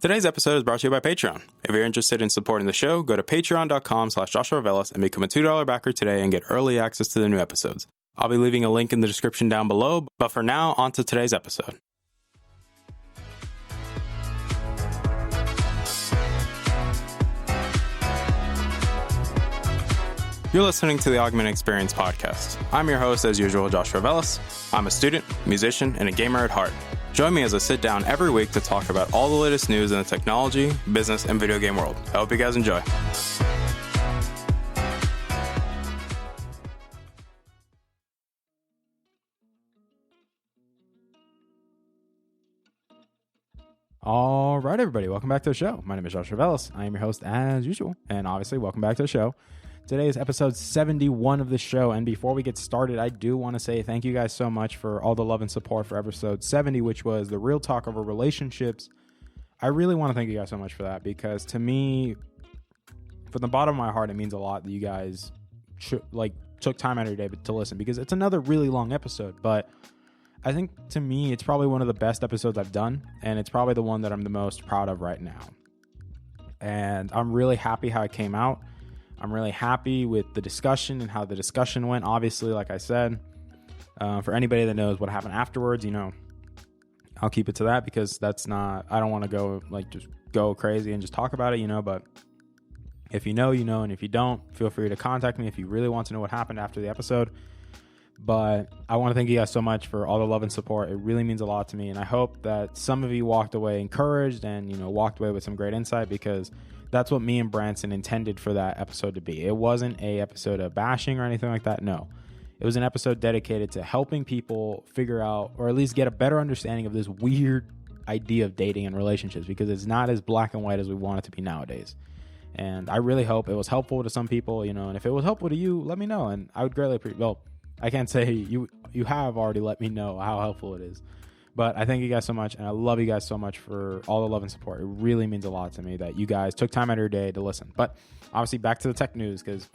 Today's episode is brought to you by Patreon. If you're interested in supporting the show, go to patreon.com/JoshuaVelas and become a $2 backer today and get early access to the new episodes. I'll be leaving a link in the description down below, but for now, on to today's episode. You're listening to the Augmented Experience podcast. I'm your host, as usual, Joshua Velas. I'm a student, musician, and a gamer at heart. Join me as I sit down every week to talk about all the latest news in the technology, business, and video game world. I hope you guys enjoy. All right, everybody, welcome back to the show. My name is Joshua Velas. I am your host as usual, and obviously, welcome back to the show. Today is episode 71 of the show, and before we get started, I do want to say thank you guys so much for all the love and support for episode 70, which was the real talk over relationships. I really want to thank you guys so much for that, because to me, from the bottom of my heart, it means a lot that you guys took time out of your day to listen, because it's another really long episode, but I think to me, it's probably one of the best episodes I've done, and it's probably the one that I'm the most proud of right now. And I'm really happy how it came out. I'm really happy with the discussion and how the discussion went. Obviously, like I said, for anybody that knows what happened afterwards, I'll keep it to that, because that's not, I don't want to go just go crazy and just talk about it, but if you know, and if you don't, feel free to contact me if you really want to know what happened after the episode. But I want to thank you guys so much for all the love and support. It really means a lot to me. And I hope that some of you walked away encouraged and, walked away with some great insight, because that's what me and Branson intended for that episode to be. It wasn't a episode of bashing or anything like that. No, it was an episode dedicated to helping people figure out, or at least get a better understanding of this weird idea of dating and relationships, because it's not as black and white as we want it to be nowadays. And I really hope it was helpful to some people, and if it was helpful to you, let me know. And I would greatly appreciate, well, I can't say you have already let me know how helpful it is. But I thank you guys so much, and I love you guys so much for all the love and support. It really means a lot to me that you guys took time out of your day to listen. But obviously, back to the tech news, because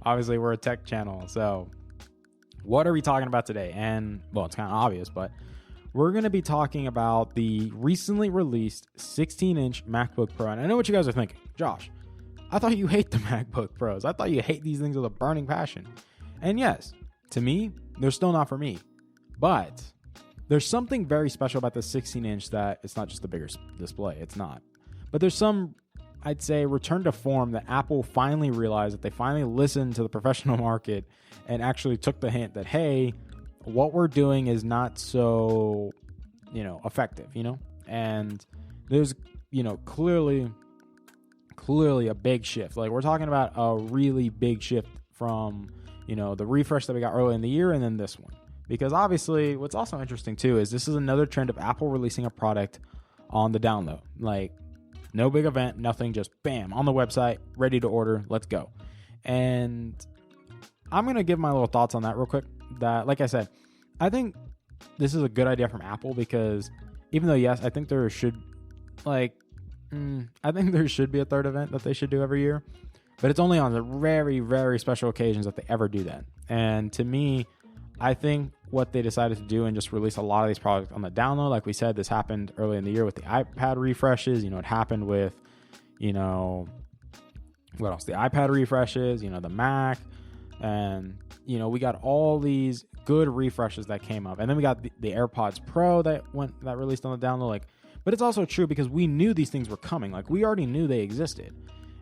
obviously we're a tech channel. So what are we talking about today? And, well, it's kind of obvious, but we're going to be talking about the recently released 16-inch MacBook Pro. And I know what you guys are thinking. Josh, I thought you hate the MacBook Pros. I thought you hate these things with a burning passion. And yes, to me, they're still not for me. But there's something very special about the 16-inch that it's not just a bigger display. It's not. But there's some, I'd say, return to form that Apple finally realized, that they finally listened to the professional market and actually took the hint that, hey, what we're doing is not so, effective, And there's, clearly a big shift. Like, we're talking about a really big shift from, the refresh that we got early in the year and then this one. Because obviously, what's also interesting too is this is another trend of Apple releasing a product on the download. Like, no big event, nothing, just bam, on the website, ready to order, let's go. And I'm going to give my little thoughts on that real quick. That, like I said, I think this is a good idea from Apple, because even though, yes, I think there should be a third event that they should do every year, but it's only on the very, very special occasions that they ever do that. And to me, I think what they decided to do and just release a lot of these products on the download, like we said, this happened early in the year with the iPad refreshes. It happened with, what else? The iPad refreshes, the Mac, and, we got all these good refreshes that came up. And then we got the AirPods Pro that released on the download. But it's also true because we knew these things were coming. We already knew they existed.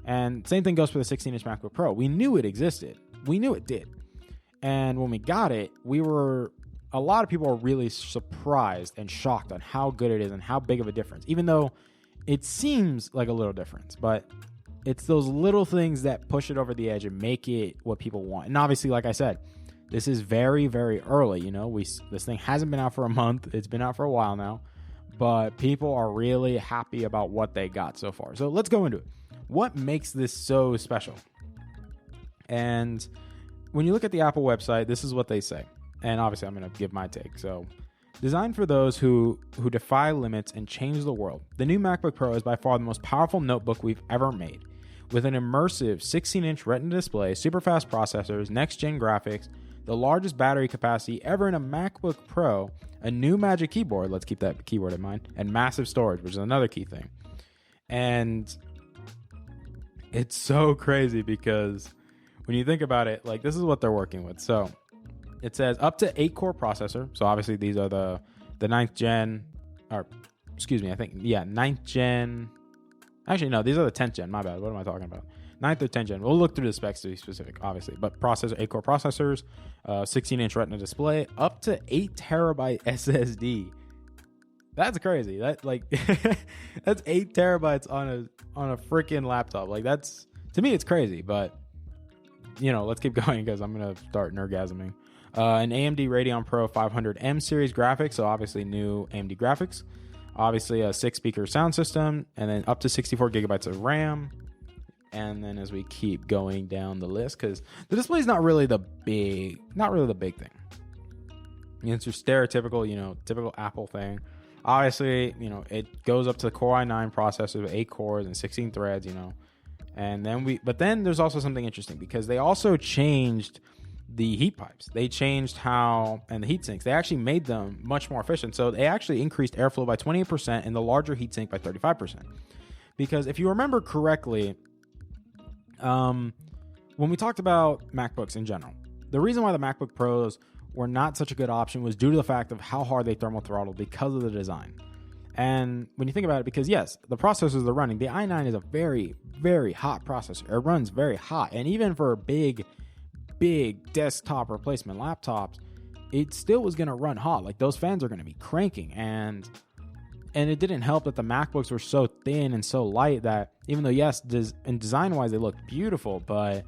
And same thing goes for the 16-inch MacBook Pro. We knew it existed. We knew it did. And when we got it, a lot of people are really surprised and shocked on how good it is and how big of a difference, even though it seems like a little difference. But it's those little things that push it over the edge and make it what people want. And obviously, like I said, this is very, very early. This thing hasn't been out for a month. It's been out for a while now. But people are really happy about what they got so far. So let's go into it. What makes this so special? And when you look at the Apple website, this is what they say. And obviously, I'm going to give my take. So, designed for those who defy limits and change the world, the new MacBook Pro is by far the most powerful notebook we've ever made. With an immersive 16-inch Retina display, super fast processors, next-gen graphics, the largest battery capacity ever in a MacBook Pro, a new Magic Keyboard, let's keep that keyboard in mind, and massive storage, which is another key thing. And it's so crazy because when you think about it, like, this is what they're working with. So it says up to 8-core processor. So obviously these are the 9th gen, or excuse me, I think, yeah, 9th gen. Actually, no, these are the 10th gen. My bad. What am I talking about? 9th or 10th gen. We'll look through the specs to be specific, obviously. But processor, 8-core processors, 16-inch Retina display, up to 8 terabyte SSD. That's crazy. That, like, that's 8 terabytes on a freaking laptop. Like, that's, to me, it's crazy. But, you know, let's keep going because I'm gonna start nerdgasming. An AMD Radeon Pro 500M series graphics, so obviously new AMD graphics. Obviously a 6-speaker sound system, and then up to 64 gigabytes of RAM. And then as we keep going down the list, because the display is not really the big thing. It's your stereotypical, you know, typical Apple thing. Obviously, you know, it goes up to the Core i9 processor with 8 cores and 16 threads, you know. And then but then there's also something interesting because they also changed the heat pipes. They changed and the heat sinks. They actually made them much more efficient. So they actually increased airflow by 28% and the larger heat sink by 35%. Because if you remember correctly, when we talked about MacBooks in general, the reason why the MacBook Pros were not such a good option was due to the fact of how hard they thermal throttled because of the design. And when you think about it, because yes, the processors they're running, the i9 is a very, very hot processor. It runs very hot. And even for big desktop replacement laptops, it still was going to run hot. Like, those fans are going to be cranking. And it didn't help that the MacBooks were so thin and so light that even though, yes, and design-wise, they looked beautiful, but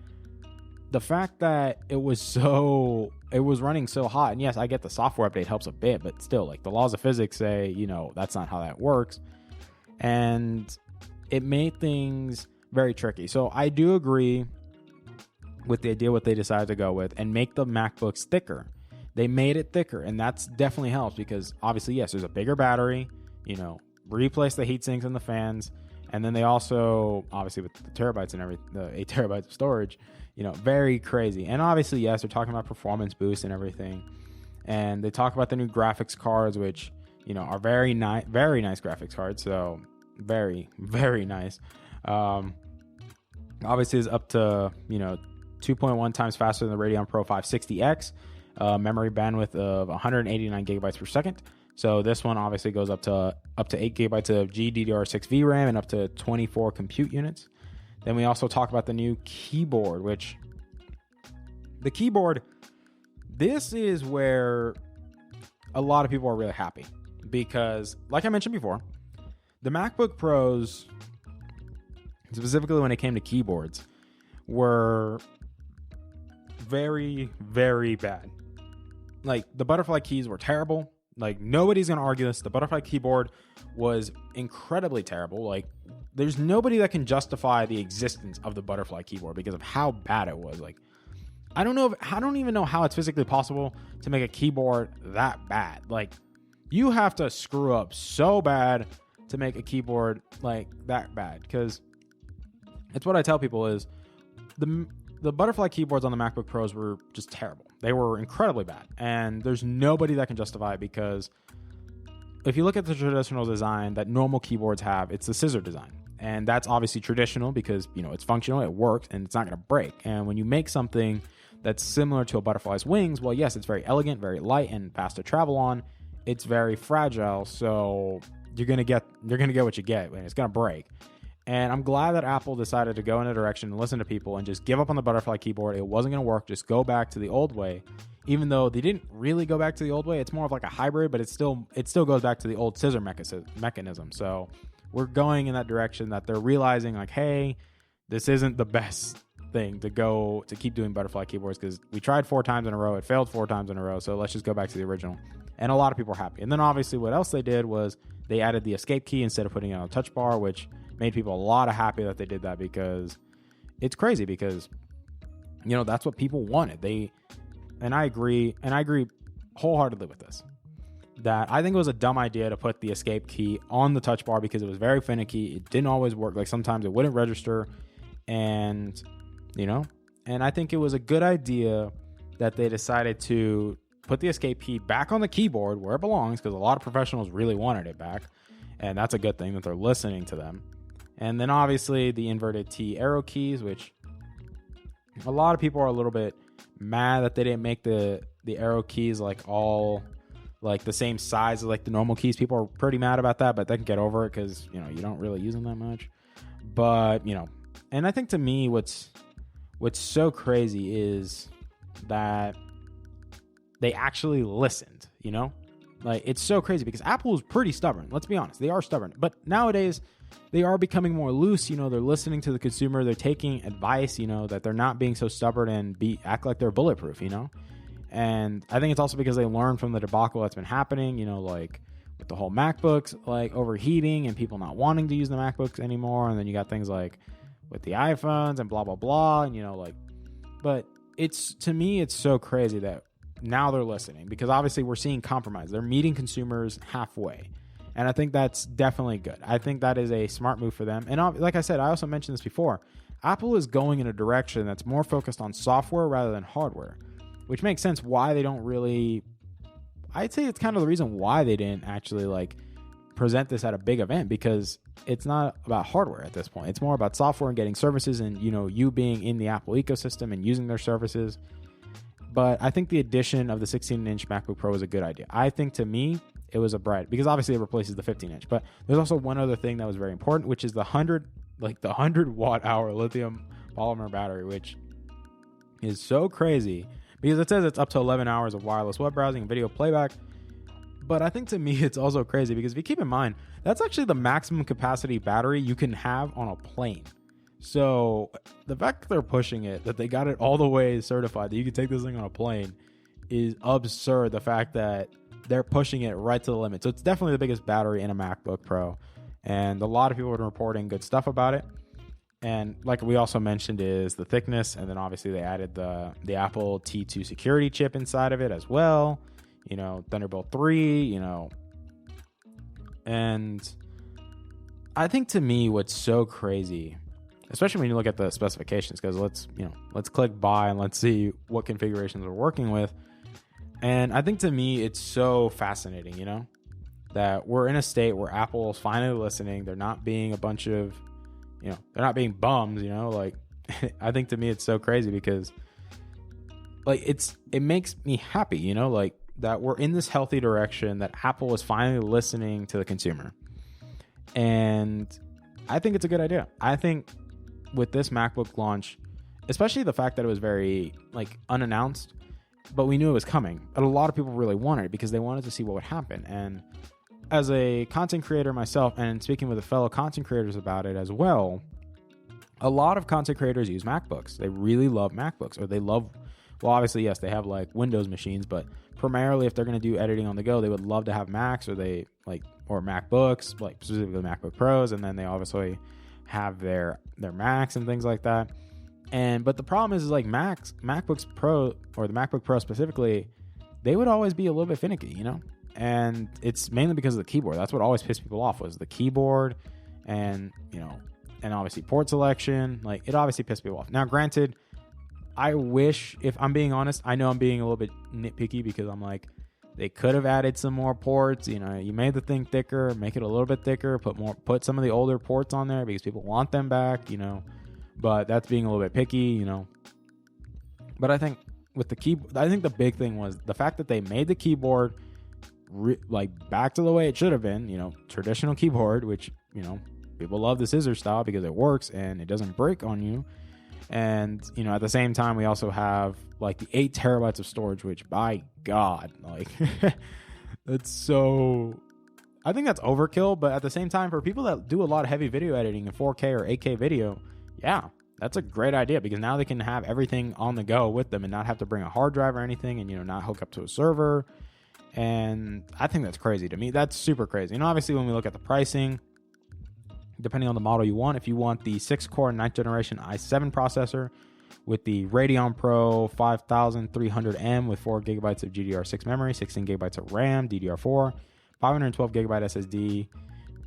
the fact that it was running so hot, and yes, I get the software update helps a bit, but still, like, the laws of physics say, you know, that's not how that works. And it made things very tricky. So I do agree with the idea what they decided to go with and make the MacBooks thicker. They made it thicker, and that's definitely helps because obviously, yes, there's a bigger battery, you know, replace the heat sinks and the fans. And then they also, obviously with the terabytes and everything, the 8 terabytes of storage, you know, very crazy. And obviously, yes, they're talking about performance boost and everything. And they talk about the new graphics cards, which, you know, are very nice graphics cards. So very, very nice. Obviously is up to, you know, 2.1 times faster than the Radeon Pro 560X. Memory bandwidth of 189 gigabytes per second. So this one obviously goes up to 8 gigabytes of GDDR6 VRAM and up to 24 compute units. Then we also talk about the new keyboard, which the keyboard, this is where a lot of people are really happy because, like I mentioned before, the MacBook Pros, specifically when it came to keyboards, were very, very bad. Like, the butterfly keys were terrible. Like, nobody's going to argue this. The butterfly keyboard was incredibly terrible. Like, there's nobody that can justify the existence of the butterfly keyboard because of how bad it was. Like, I don't even know how it's physically possible to make a keyboard that bad. Like, you have to screw up so bad to make a keyboard like that bad, because it's what I tell people is the butterfly keyboards on the MacBook Pros were just terrible. They were incredibly bad, and there's nobody that can justify it because if you look at the traditional design that normal keyboards have, it's the scissor design. And that's obviously traditional because, you know, it's functional, it works, and it's not going to break. And when you make something that's similar to a butterfly's wings, well, yes, it's very elegant, very light, and fast to travel on. It's very fragile, so you're gonna get what you get, and it's gonna break. And I'm glad that Apple decided to go in a direction and listen to people and just give up on the butterfly keyboard. It wasn't going to work. Just go back to the old way. Even though they didn't really go back to the old way, it's more of like a hybrid, but it still goes back to the old scissor mechanism. So we're going in that direction that they're realizing, like, hey, this isn't the best thing to keep doing butterfly keyboards because we tried 4 times in a row. It failed 4 times in a row. So let's just go back to the original. And a lot of people are happy. And then obviously what else they did was they added the escape key instead of putting it on a touch bar, which made people a lot of happy that they did that because it's crazy because, you know, that's what people wanted. And I agree wholeheartedly with this, that I think it was a dumb idea to put the escape key on the touch bar because it was very finicky. It didn't always work. Like sometimes it wouldn't register and, you know, and I think it was a good idea that they decided to put the escape key back on the keyboard where it belongs because a lot of professionals really wanted it back. And that's a good thing that they're listening to them. And then obviously the inverted T arrow keys, which a lot of people are a little bit mad that they didn't make the arrow keys like all like the same size as like the normal keys. People are pretty mad about that, but they can get over it because, you know, you don't really use them that much. But, you know, and I think to me what's so crazy is that they actually listened, you know? Like, it's so crazy because Apple is pretty stubborn. Let's be honest. They are stubborn. But nowadays, they are becoming more loose. You know, they're listening to the consumer. They're taking advice, you know, that they're not being so stubborn and act like they're bulletproof, you know? And I think it's also because they learned from the debacle that's been happening, you know, like with the whole MacBooks, like overheating and people not wanting to use the MacBooks anymore. And then you got things like with the iPhones and blah, blah, blah. And, you know, like, but to me, it's so crazy that now they're listening because obviously we're seeing compromise. They're meeting consumers halfway. And I think that's definitely good. I think that is a smart move for them. And like I said, I also mentioned this before. Apple is going in a direction that's more focused on software rather than hardware, which makes sense why they don't really, I'd say it's kind of the reason why they didn't actually like present this at a big event, because it's not about hardware at this point. It's more about software and getting services and, you know, you being in the Apple ecosystem and using their services. But I think the addition of the 16-inch MacBook Pro is a good idea. I think to me, it was a bright, because obviously it replaces the 15-inch. But there's also one other thing that was very important, which is the 100 watt-hour lithium polymer battery, which is so crazy because it says it's up to 11 hours of wireless web browsing and video playback. But I think to me, it's also crazy because if you keep in mind, that's actually the maximum capacity battery you can have on a plane. So the fact that they're pushing it, that they got it all the way certified, that you can take this thing on a plane, is absurd. The fact that they're pushing it right to the limit. So it's definitely the biggest battery in a MacBook Pro. And a lot of people have been reporting good stuff about it. And like we also mentioned is the thickness. And then obviously they added the Apple T2 security chip inside of it as well. You know, Thunderbolt 3, you know. And I think to me what's so crazy, especially when you look at the specifications, because let's click buy and let's see what configurations we're working with. And I think to me, it's so fascinating, you know, that we're in a state where Apple's finally listening. They're not being a bunch of, you know, they're not being bums, you know, like I think to me, it's so crazy because like it makes me happy, you know, like that we're in this healthy direction, that Apple is finally listening to the consumer. And I think it's a good idea. I think with this MacBook launch, especially the fact that it was very like unannounced, but we knew it was coming. But a lot of people really wanted it because they wanted to see what would happen. And as a content creator myself, and speaking with the fellow content creators about it as well, a lot of content creators use MacBooks. They really love MacBooks, or they love, well, obviously, yes, they have like Windows machines, but primarily if they're going to do editing on the go, they would love to have Macs or MacBooks, like specifically MacBook Pros. And then they obviously have their Macs and things like that. But the problem is like MacBooks Pro, or the MacBook Pro specifically, they would always be a little bit finicky, you know? And it's mainly because of the keyboard. That's what always pissed people off, was the keyboard and, you know, and obviously port selection. Like, it obviously pissed people off. Now, granted, I wish, if I'm being honest, I know I'm being a little bit nitpicky because I'm like, they could have added some more ports. You know, you made the thing thicker, make it a little bit thicker, put some of the older ports on there because people want them back, you know. But that's being a little bit picky, you know. But I think with the keyboard, I think the big thing was the fact that they made the keyboard like back to the way it should have been, you know, traditional keyboard, which, you know, people love the scissor style because it works and it doesn't break on you. And, you know, at the same time, we also have like the 8 terabytes of storage, which by God, like that's so, I think that's overkill. But at the same time, for people that do a lot of heavy video editing in 4K or 8K video, yeah, that's a great idea because now they can have everything on the go with them and not have to bring a hard drive or anything, and, you know, not hook up to a server. And I think that's crazy to me. That's super crazy. And obviously, when we look at the pricing, depending on the model you want, if you want the 6-core 9th generation i7 processor with the Radeon Pro 5300M with 4 gigabytes of GDDR6 memory, 16 gigabytes of RAM, DDR4, 512 gigabyte SSD,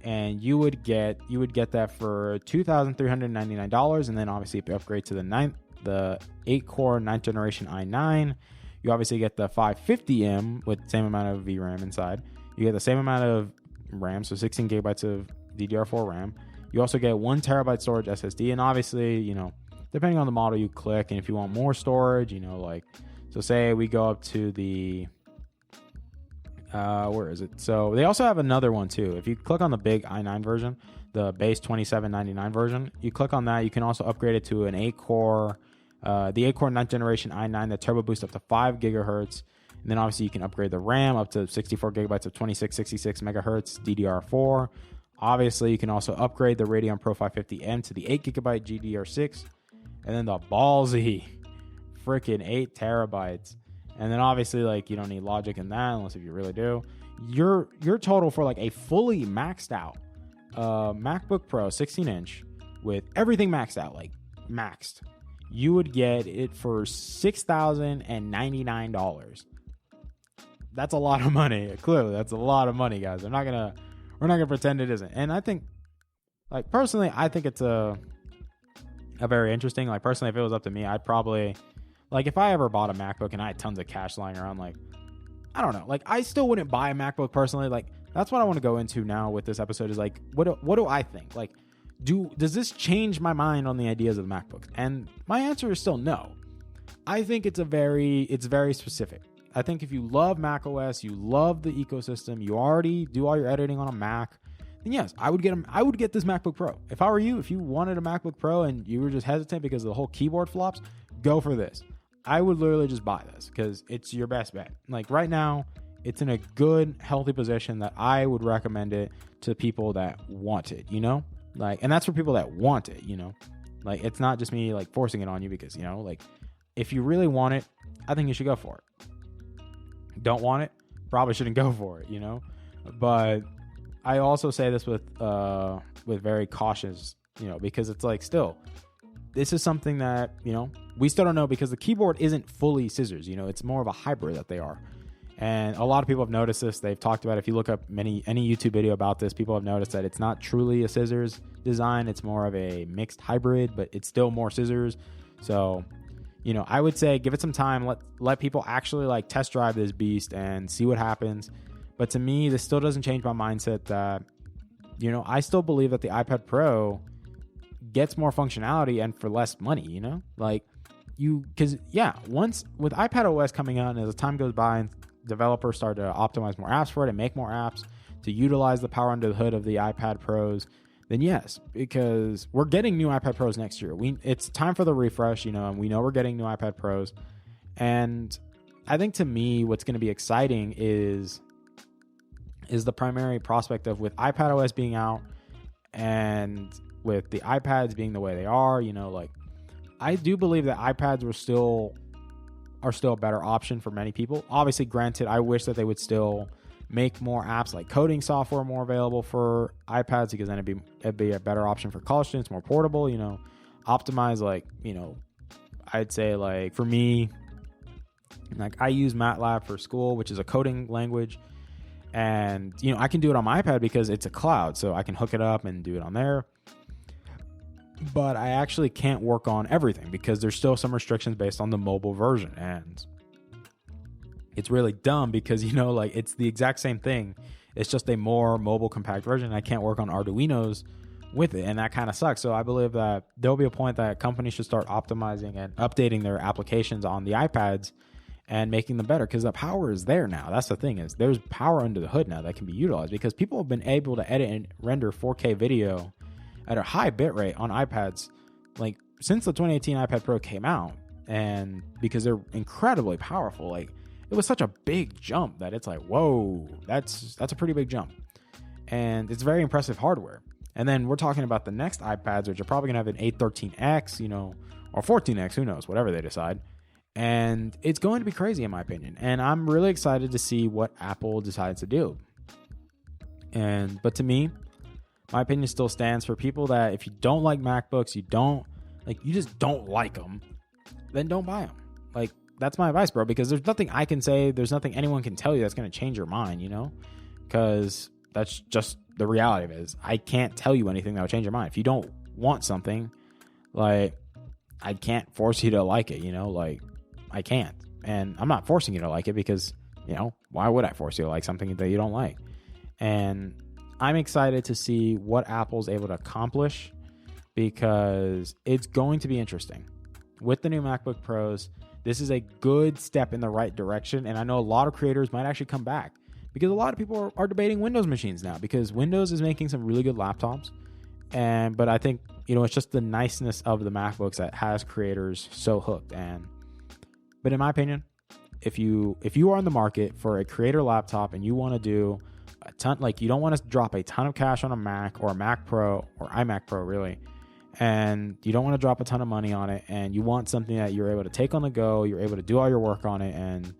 and you would get that for $2,399. And then obviously, if you upgrade to the 8-core 9th generation i9, you obviously get the 550M with the same amount of VRAM inside. You get the same amount of RAM, so 16 gigabytes of DDR4 RAM. You also get 1 terabyte storage SSD, and obviously, you know, depending on the model you click, and if you want more storage, you know, like, so say we go up to the, where is it? So they also have another one too. If you click on the big i9 version, the base 2799 version, you click on that, you can also upgrade it to an 8-core, the 8-core 9th generation i9 that turbo boosts up to 5 gigahertz. And then obviously you can upgrade the RAM up to 64 gigabytes of 2666 megahertz DDR4. Obviously, you can also upgrade the Radeon Pro 550M to the 8 gigabyte GDR6. And then the ballsy freaking 8 terabytes. And then obviously, like, you don't need logic in that unless if you really do. Your total for like a fully maxed out MacBook Pro 16-inch with everything maxed out, like maxed, you would get it for $6,099. That's a lot of money. Clearly, that's a lot of money, guys. We're not gonna pretend it isn't. And I think, like, personally, I think it's a very interesting. Like, personally, if it was up to me, I'd probably, like, if I ever bought a MacBook and I had tons of cash lying around, like, I don't know, like, I still wouldn't buy a MacBook personally. Like, that's what I want to go into now with this episode is, like, what do I think? Like, does this change my mind on the ideas of the MacBook? And my answer is still no. I think it's very specific. I think if you love macOS, you love the ecosystem, you already do all your editing on a Mac, then yes, I would get this MacBook Pro. If I were you, if you wanted a MacBook Pro and you were just hesitant because of the whole keyboard flops, go for this. I would literally just buy this because it's your best bet. Like, right now, it's in a good, healthy position that I would recommend it to people that want it, you know? Like, and that's for people that want it, you know? Like, it's not just me, like, forcing it on you because, you know, like, if you really want it, I think you should go for it. Don't want it, probably shouldn't go for it, you know? But I also say this with very cautious, you know, because it's like, still, this is something that, you know, we still don't know because the keyboard isn't fully scissors, you know, it's more of a hybrid that they are. And a lot of people have noticed this. They've talked about it. If you look up any YouTube video about this, people have noticed that it's not truly a scissors design. It's more of a mixed hybrid, but it's still more scissors. So, you know, I would say give it some time. Let people actually like test drive this beast and see what happens. But to me, this still doesn't change my mindset that, you know, I still believe that the iPad Pro gets more functionality and for less money, you know? Like, because, yeah, once with iPad OS coming out and as time goes by and developers start to optimize more apps for it and make more apps to utilize the power under the hood of the iPad Pros, then yes, because we're getting new iPad Pros next year. It's time for the refresh, you know, and we know we're getting new iPad Pros. And I think to me, what's going to be exciting is the primary prospect of with iPad OS being out and with the iPads being the way they are, you know, like, I do believe that iPads are still a better option for many people. Obviously, granted, I wish that they would still make more apps like coding software more available for iPads because then it'd be a better option for college students, more portable, you know, optimize, like, you know, I'd say, like, for me, like, I use MATLAB for school, which is a coding language, and, you know, I can do it on my iPad because it's a cloud, so I can hook it up and do it on there. But I actually can't work on everything because there's still some restrictions based on the mobile version. And it's really dumb because, you know, like, it's the exact same thing. It's just a more mobile compact version. I can't work on Arduinos with it. And that kind of sucks. So I believe that there'll be a point that companies should start optimizing and updating their applications on the iPads and making them better because the power is there now. That's the thing, is there's power under the hood now that can be utilized because people have been able to edit and render 4K video at a high bit rate on iPads, like, since the 2018 iPad Pro came out, and because they're incredibly powerful, like, it was such a big jump that it's like, whoa, that's a pretty big jump, and it's very impressive hardware. And then we're talking about the next iPads, which are probably gonna have an A13X, you know, or 14X, who knows, whatever they decide, and it's going to be crazy in my opinion. And I'm really excited to see what Apple decides to do. But to me, my opinion still stands for people that if you don't like MacBooks, you just don't like them, then don't buy them. Like, that's my advice, bro, because there's nothing I can say, there's nothing anyone can tell you that's going to change your mind, you know, because that's just the reality of it. Is I can't tell you anything that will change your mind. If you don't want something, like, I can't force you to like it, you know, like, I can't. And I'm not forcing you to like it because, you know, why would I force you to like something that you don't like? And I'm excited to see what Apple's able to accomplish because it's going to be interesting. With the new MacBook Pros, this is a good step in the right direction. And I know a lot of creators might actually come back because a lot of people are debating Windows machines now because Windows is making some really good laptops. But I think, it's just the niceness of the MacBooks that has creators so hooked. But in my opinion, if you are in the market for a creator laptop and you want to do a ton, like you don't want to drop a ton of cash on a Mac or a Mac Pro or iMac Pro really, and you don't want to drop a ton of money on it, and you want something that you're able to take on the go, you're able to do all your work on it, and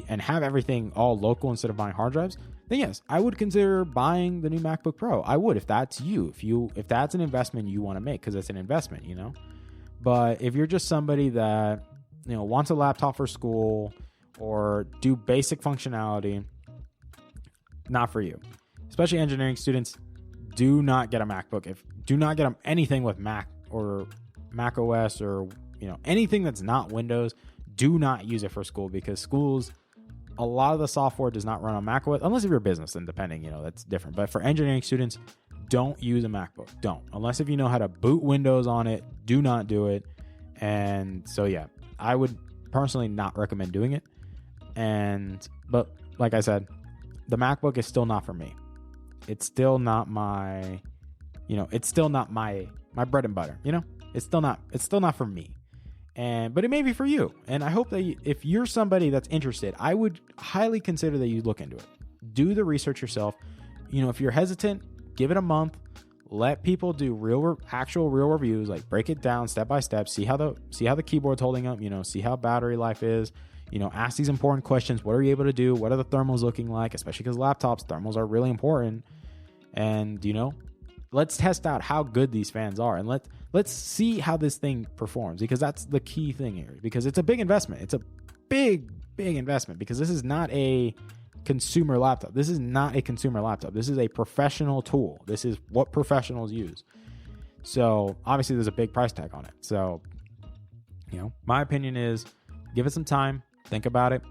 and have everything all local instead of buying hard drives, then yes, I would consider buying the new MacBook Pro. I would, if that's you, if that's an investment you want to make, because it's an investment, But if you're just somebody that wants a laptop for school or do basic functionality, not for you. Especially engineering students, do not get a MacBook. Do not get anything with Mac or Mac OS or anything that's not Windows. Do not use it for school because schools, a lot of the software does not run on Mac OS unless if you're a business, and depending, that's different. But for engineering students, don't use a MacBook. Don't, unless if you know how to boot Windows on it. Do not do it. And so yeah, I would personally not recommend doing it. But like I said, the MacBook is still not for me. It's still not my, it's still not my bread and butter. It's still not for me. But it may be for you. And I hope that if you're somebody that's interested, I would highly consider that you look into it. Do the research yourself. If you're hesitant, give it a month. Let people do actual real reviews, like break it down step by step. See how the keyboard's holding up. See how battery life is. Ask these important questions. What are you able to do? What are the thermals looking like? Especially because laptops, thermals are really important. And, let's test out how good these fans are. And let's see how this thing performs, because that's the key thing here. Because it's a big investment. It's a big, big investment, because this is not a consumer laptop. This is not a consumer laptop. This is a professional tool. This is what professionals use. So obviously there's a big price tag on it. So, my opinion is give it some time. Think about it,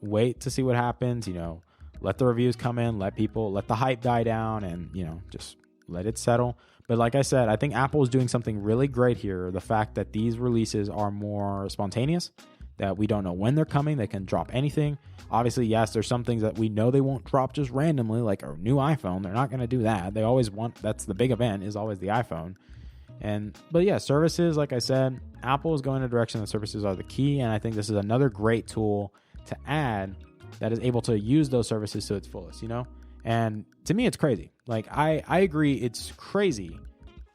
wait to see what happens, let the reviews come in, let the hype die down, and, just let it settle. But like I said, I think Apple is doing something really great here. The fact that these releases are more spontaneous, that we don't know when they're coming. They can drop anything. Obviously, yes, there's some things that we know they won't drop just randomly, like a new iPhone. They're not going to do that. They always that's the big event, is always the iPhone. But yeah, services, like I said, Apple is going in a direction that services are the key. And I think this is another great tool to add that is able to use those services to its fullest, And to me, it's crazy. Like, I agree, it's crazy,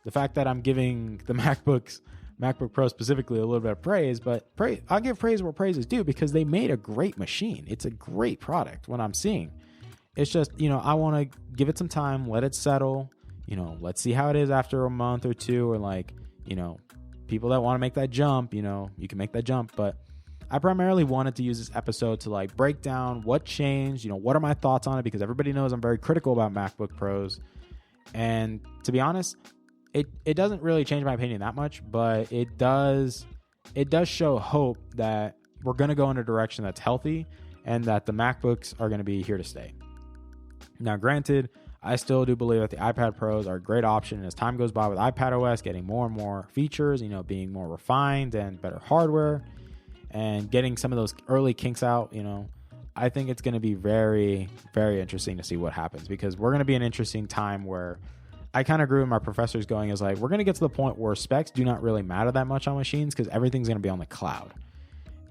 the fact that I'm giving the MacBook Pro specifically a little bit of praise, but I'll give praise where praise is due, because they made a great machine. It's a great product, what I'm seeing. It's just, I want to give it some time, let it settle. Let's see how it is after a month or two, or people that want to make that jump, you can make that jump. But I primarily wanted to use this episode to break down what changed, what are my thoughts on it, because everybody knows I'm very critical about MacBook Pros. And to be honest, it doesn't really change my opinion that much, but it does show hope that we're going to go in a direction that's healthy and that the MacBooks are going to be here to stay. Now, granted, I still do believe that the iPad Pros are a great option. And as time goes by with iPad OS getting more and more features, being more refined and better hardware, and getting some of those early kinks out, I think it's going to be very, very interesting to see what happens, because we're going to be an interesting time where I kind of agree with my professors going is we're going to get to the point where specs do not really matter that much on machines, because everything's going to be on the cloud.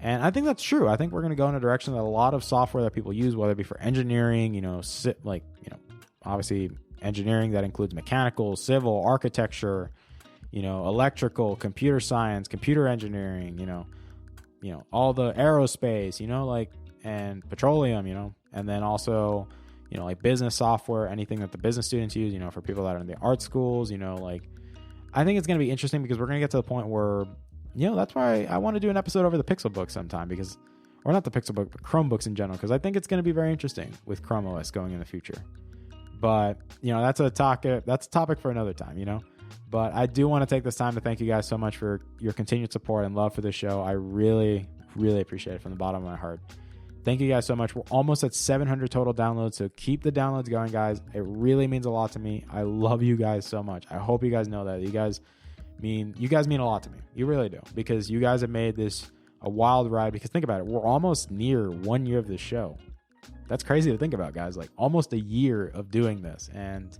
And I think that's true. I think we're going to go in a direction that a lot of software that people use, whether it be for engineering, obviously engineering that includes mechanical, civil, architecture, electrical, computer science, computer engineering, all the aerospace, and petroleum, and then also, business software, anything that the business students use, for people that are in the art schools, I think it's going to be interesting, because we're going to get to the point where, that's why I want to do an episode over the Pixelbook sometime, or not the Pixelbook, but Chromebooks in general, because I think it's going to be very interesting with Chrome OS going in the future. But, that's a topic for another time, But I do want to take this time to thank you guys so much for your continued support and love for this show. I really, really appreciate it from the bottom of my heart. Thank you guys so much. We're almost at 700 total downloads, so keep the downloads going, guys. It really means a lot to me. I love you guys so much. I hope you guys know that. You guys mean a lot to me. You really do, because you guys have made this a wild ride. Because think about it, we're almost near 1 year of this show. That's crazy to think about, guys. Like almost a year of doing this, and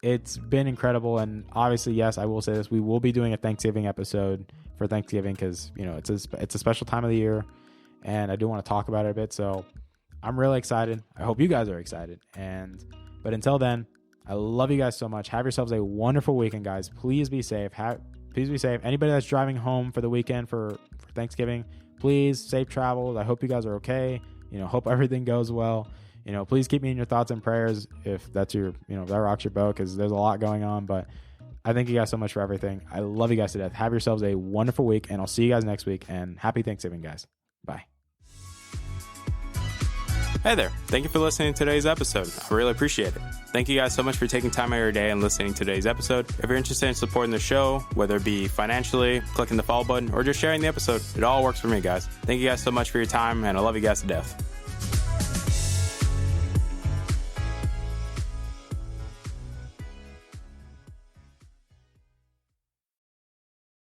it's been incredible. And obviously, yes, I will say this: we will be doing a Thanksgiving episode for Thanksgiving, because it's a special time of the year. And I do want to talk about it a bit. So I'm really excited. I hope you guys are excited. But until then, I love you guys so much. Have yourselves a wonderful weekend, guys. Please be safe. Please be safe. Anybody that's driving home for the weekend for Thanksgiving, please, safe travels. I hope you guys are okay. Hope everything goes well. Please keep me in your thoughts and prayers if that's if that rocks your boat, because there's a lot going on. But I thank you guys so much for everything. I love you guys to death. Have yourselves a wonderful week, and I'll see you guys next week. And happy Thanksgiving, guys. Bye. Hey there. Thank you for listening to today's episode. I really appreciate it. Thank you guys so much for taking time out of your day and listening to today's episode. If you're interested in supporting the show, whether it be financially, clicking the follow button, or just sharing the episode, it all works for me, guys. Thank you guys so much for your time, and I love you guys to death.